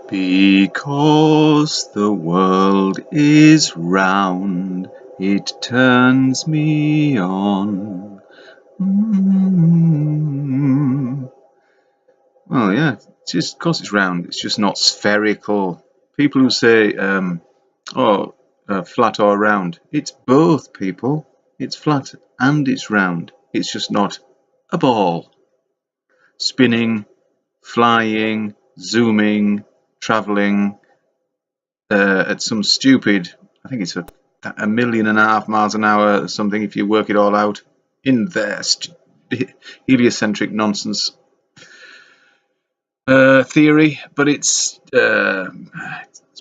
Because the world is round, it turns me on. Well, yeah, it's just because it's round, it's just not spherical. People who say, flat or round, it's both, people. It's flat and it's round. It's just not a ball. Spinning, flying, zooming, travelling at some stupid, I think it's a 1.5 million miles an hour or something if you work it all out in their heliocentric nonsense theory, but it's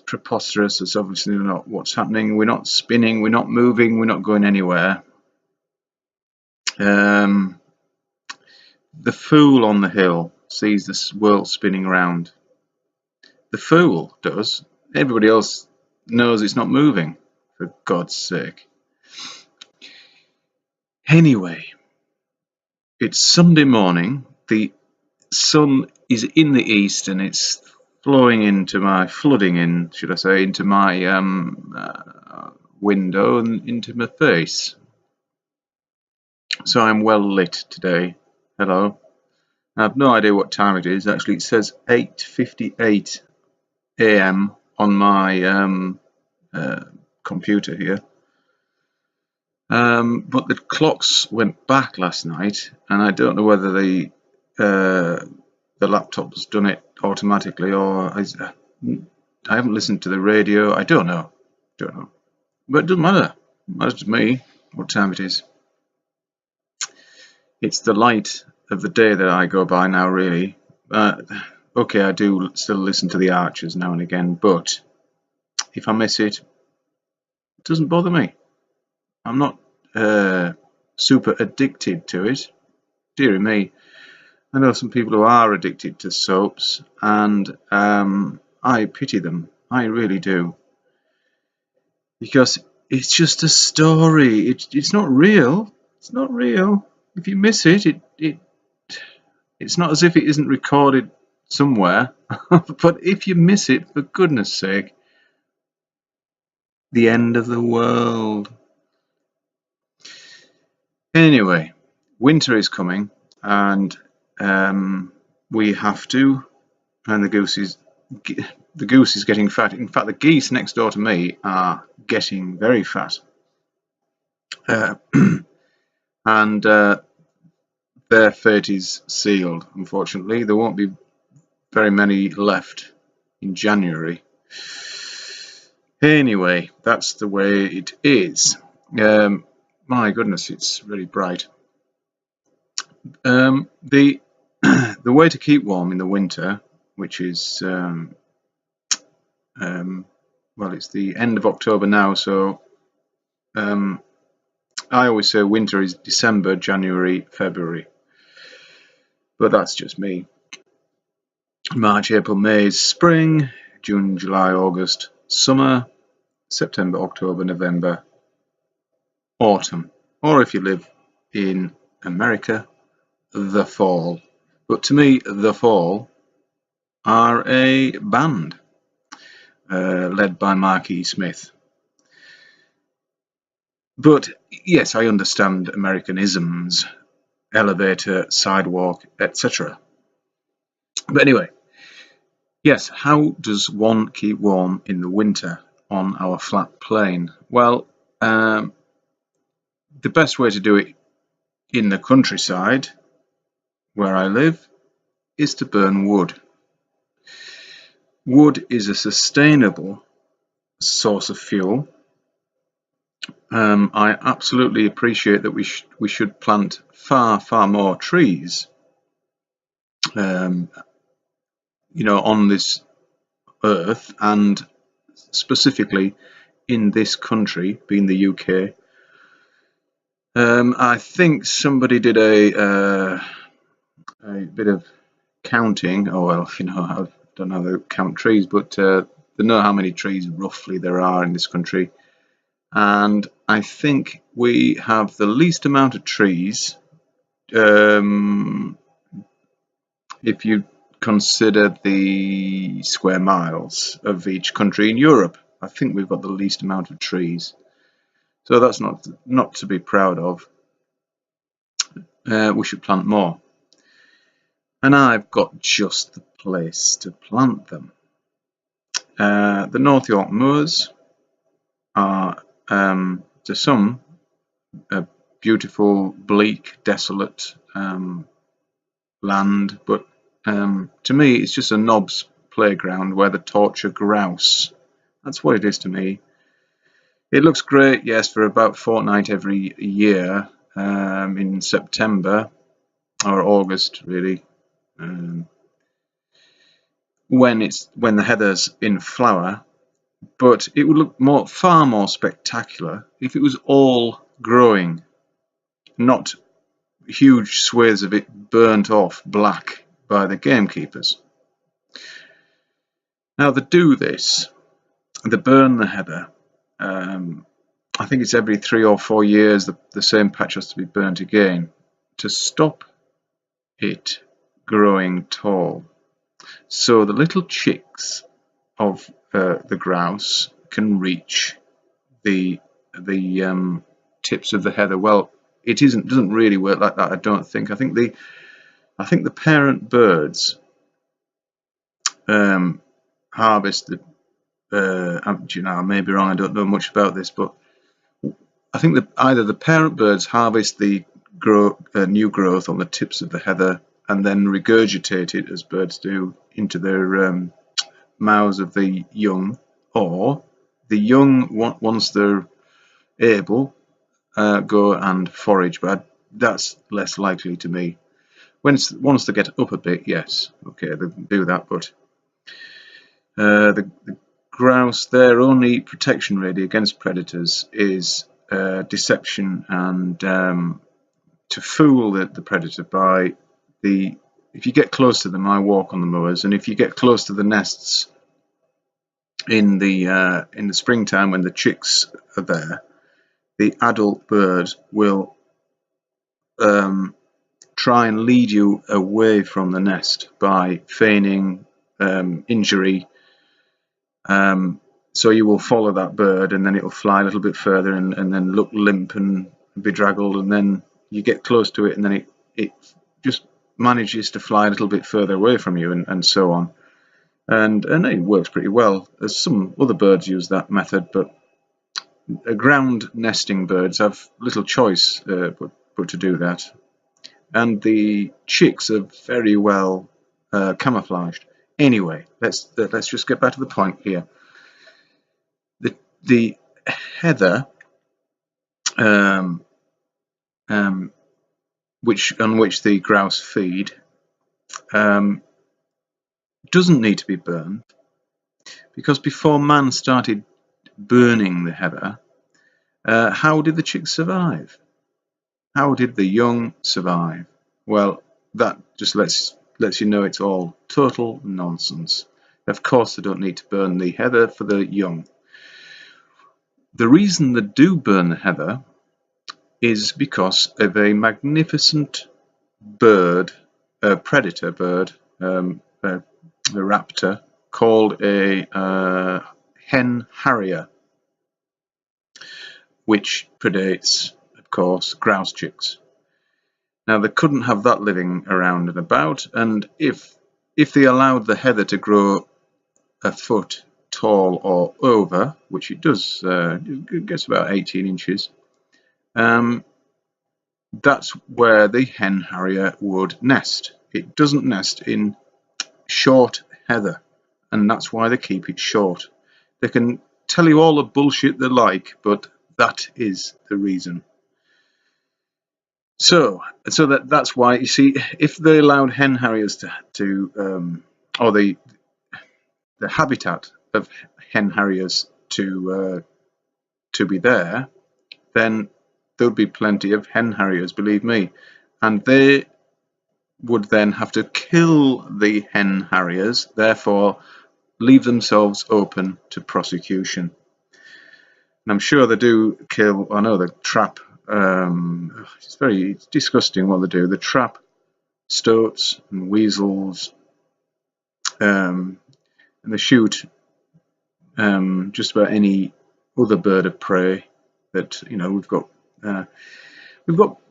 preposterous. It's obviously not what's happening. We're not spinning, we're not moving, we're not going anywhere. The fool on the hill sees this world spinning around. The fool does. Everybody else knows it's not moving, for God's sake. Anyway, it's Sunday morning. The sun is in the east and it's flooding into my window and into my face. So I'm well lit today. Hello. I have no idea what time it is. Actually, it says 8:58 a.m. on my computer here. But the clocks went back last night, and I don't know whether the laptop has done it automatically, or I haven't listened to the radio. I don't know. But it doesn't matter. It matters to me what time it is. It's the light of the day that I go by now, really. Okay, I do still listen to the Archers now and again, but if I miss it, it doesn't bother me. I'm not super addicted to it. Dear me. I know some people who are addicted to soaps, and I pity them. I really do. Because it's just a story. It's not real. It's not real. If you miss it, it's not as if it isn't recorded somewhere. But if you miss it, for goodness sake, the end of the world. Anyway, winter is coming, and we have to, and the goose is getting fat. In fact, the geese next door to me are getting very fat, and their fate is sealed. Unfortunately, there won't be very many left in January. Anyway, that's the way it is. My goodness, it's really bright. The way to keep warm in the winter, which is well, it's the end of October now, so I always say winter is December, January, February, but that's just me. March, April, May is spring, June, July, August, summer, September, October, November, autumn, or if you live in America, the fall. But to me, the fall are a band led by Mark E. Smith. But yes, I understand Americanisms, elevator, sidewalk, etc. But anyway, yes, how does one keep warm in the winter on our flat plane? Well, the best way to do it in the countryside, where I live, is to burn wood. Wood is a sustainable source of fuel. I absolutely appreciate that we should plant far more trees, on this earth, and specifically in this country, being the UK. I think somebody did a bit of counting. Oh well, I don't know how to count trees, but they know how many trees roughly there are in this country. And I think we have the least amount of trees, if you consider the square miles of each country in Europe. I think we've got the least amount of trees, so that's not to be proud of. We should plant more, and I've got just the place to plant them. The North York moors are, to some, a beautiful, bleak, desolate land, but to me it's just a knob's playground where the torture grouse. That's what it is to me. It looks great, yes, for about a fortnight every year, in September or August, really, when the heather's in flower. But it would look far more spectacular if it was all growing, not huge swathes of it burnt off black by the gamekeepers. Now they do this, they burn the heather. I think it's every 3 or 4 years the same patch has to be burnt again to stop it growing tall. So the little chicks of the grouse can reach the tips of the heather. Well, it doesn't really work like that, I don't think. I think the parent birds harvest the. I may be wrong. I don't know much about this, but I think that either the parent birds harvest the new growth on the tips of the heather and then regurgitate it, as birds do, into their mouths of the young, or the young, once they're able, go and forage. But that's less likely to me. Once they get up a bit, yes, okay, they do that. But the grouse, their only protection really against predators is deception and to fool the predator by if you get close to them. I walk on the moors, and if you get close to the nests in the springtime when the chicks are there, the adult bird will try and lead you away from the nest by feigning injury. So you will follow that bird, and then it will fly a little bit further and then look limp and bedraggled, and then you get close to it, and then it just manages to fly a little bit further away from you, and so on. And it works pretty well. There's some other birds use that method, but ground nesting birds have little choice but to do that. And the chicks are very well camouflaged. Anyway, let's just get back to the point here. The heather, on which the grouse feed, doesn't need to be burned, because before man started burning the heather, how did the chicks survive? How did the young survive? Well, that just lets you know it's all total nonsense. Of course they don't need to burn the heather for the young. The reason they do burn the heather is because of a magnificent bird, a predator bird, a raptor, called a hen harrier, which predates, of course, grouse chicks. Now they couldn't have that living around and about, and if they allowed the heather to grow a foot tall or over, which it does, it gets about 18 inches, that's where the hen harrier would nest. It doesn't nest in short heather, and that's why they keep it short. They can tell you all the bullshit they like, but that is the reason. So that's why, you see, if they allowed hen harriers or the habitat of hen harriers to be there, then there would be plenty of hen harriers, believe me, and they would then have to kill the hen harriers, therefore leave themselves open to prosecution. And I'm sure they do kill. I know they trap. It's very disgusting what they do. They trap stoats and weasels and they shoot just about any other bird of prey that, you know, we've got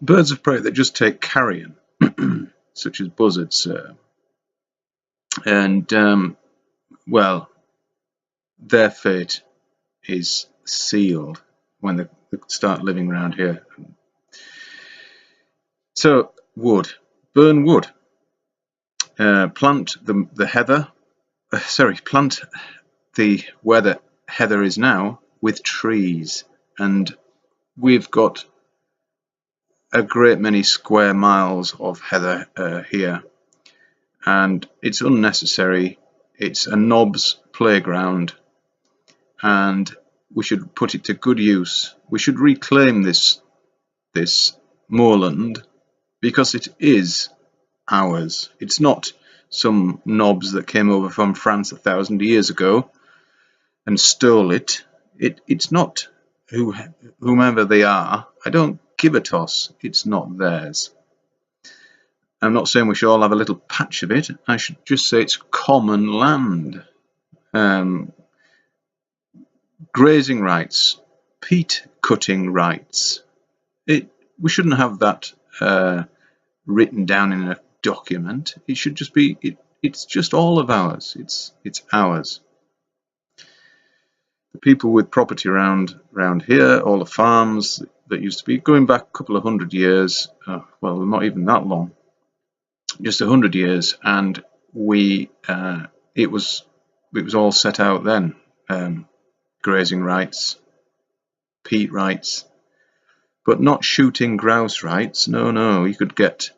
birds of prey that just take carrion, such as buzzards, and well, their fate is sealed when they start living around here. So wood, burn wood, plant the heather. Plant where the heather is now with trees, and we've got a great many square miles of heather here, and it's unnecessary. It's a knob's playground, and we should put it to good use. We should reclaim this moorland, because it is ours. It's not some knobs that came over from France 1,000 years ago and stole it. It's not whomever they are. I don't give a toss. It's not theirs. I'm not saying we should all have a little patch of it. I should just say it's common land. Grazing rights, peat cutting rights. We shouldn't have that written down in a document. It should just be. It's just all of ours. It's ours. The people with property around here, all the farms that used to be, going back a couple of 100 years. Well, not even that long. Just 100 years, and it was all set out then. Grazing rights, peat rights, but not shooting grouse rights. No, you could get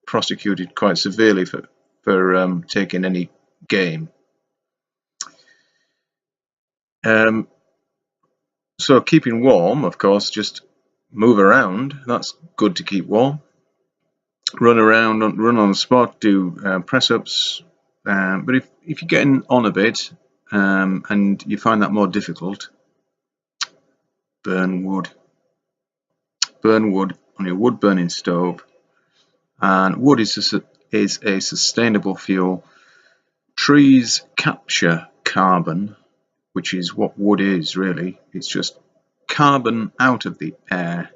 prosecuted quite severely for taking any game. So keeping warm, of course, just move around. That's good to keep warm. Run around, run on the spot, do press-ups. But if you're getting on a bit and you find that more difficult, burn wood. Burn wood on your wood burning stove. And wood is a sustainable fuel. Trees capture carbon, which is what wood is really. It's just carbon out of the air,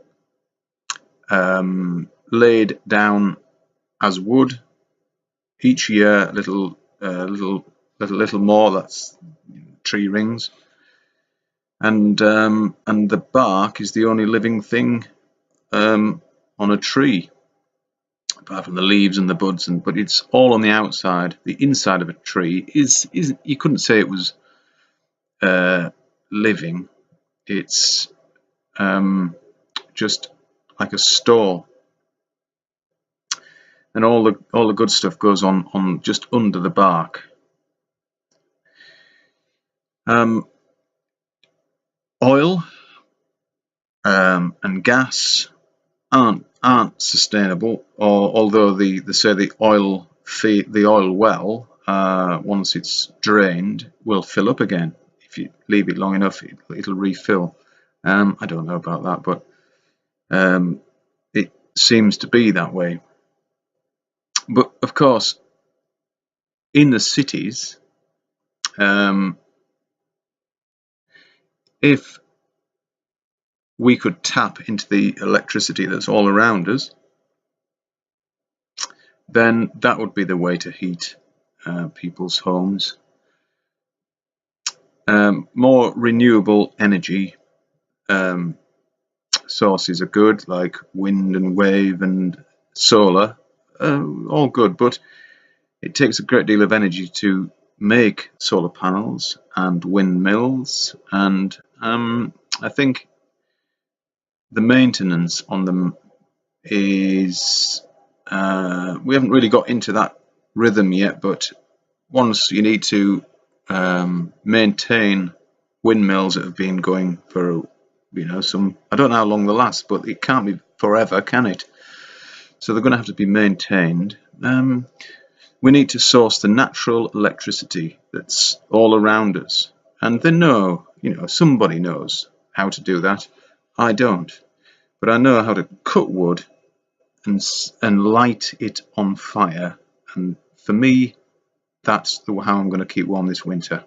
laid down as wood. Each year, a little more. That's tree rings, and the bark is the only living thing on a tree, apart from the leaves and the buds. But it's all on the outside. The inside of a tree is you couldn't say it was living. It's just like a store, and all the good stuff goes on just under the bark. Oil and gas aren't sustainable, although they say the oil well, once it's drained, will fill up again. If you leave it long enough, it'll refill. I don't know about that, but it seems to be that way. But of course, in the cities, if we could tap into the electricity that's all around us, then that would be the way to heat people's homes. More renewable energy sources are good, like wind and wave and solar, all good, but it takes a great deal of energy to make solar panels and windmills, and I think the maintenance on them is we haven't really got into that rhythm yet, but once you need to maintain windmills that have been going for some, I don't know how long they'll last, but it can't be forever, can it? So they're going to have to be maintained. We need to source the natural electricity that's all around us, and they know, somebody knows how to do that. I don't, but I know how to cut wood and light it on fire, and for me, that's how I'm going to keep warm this winter.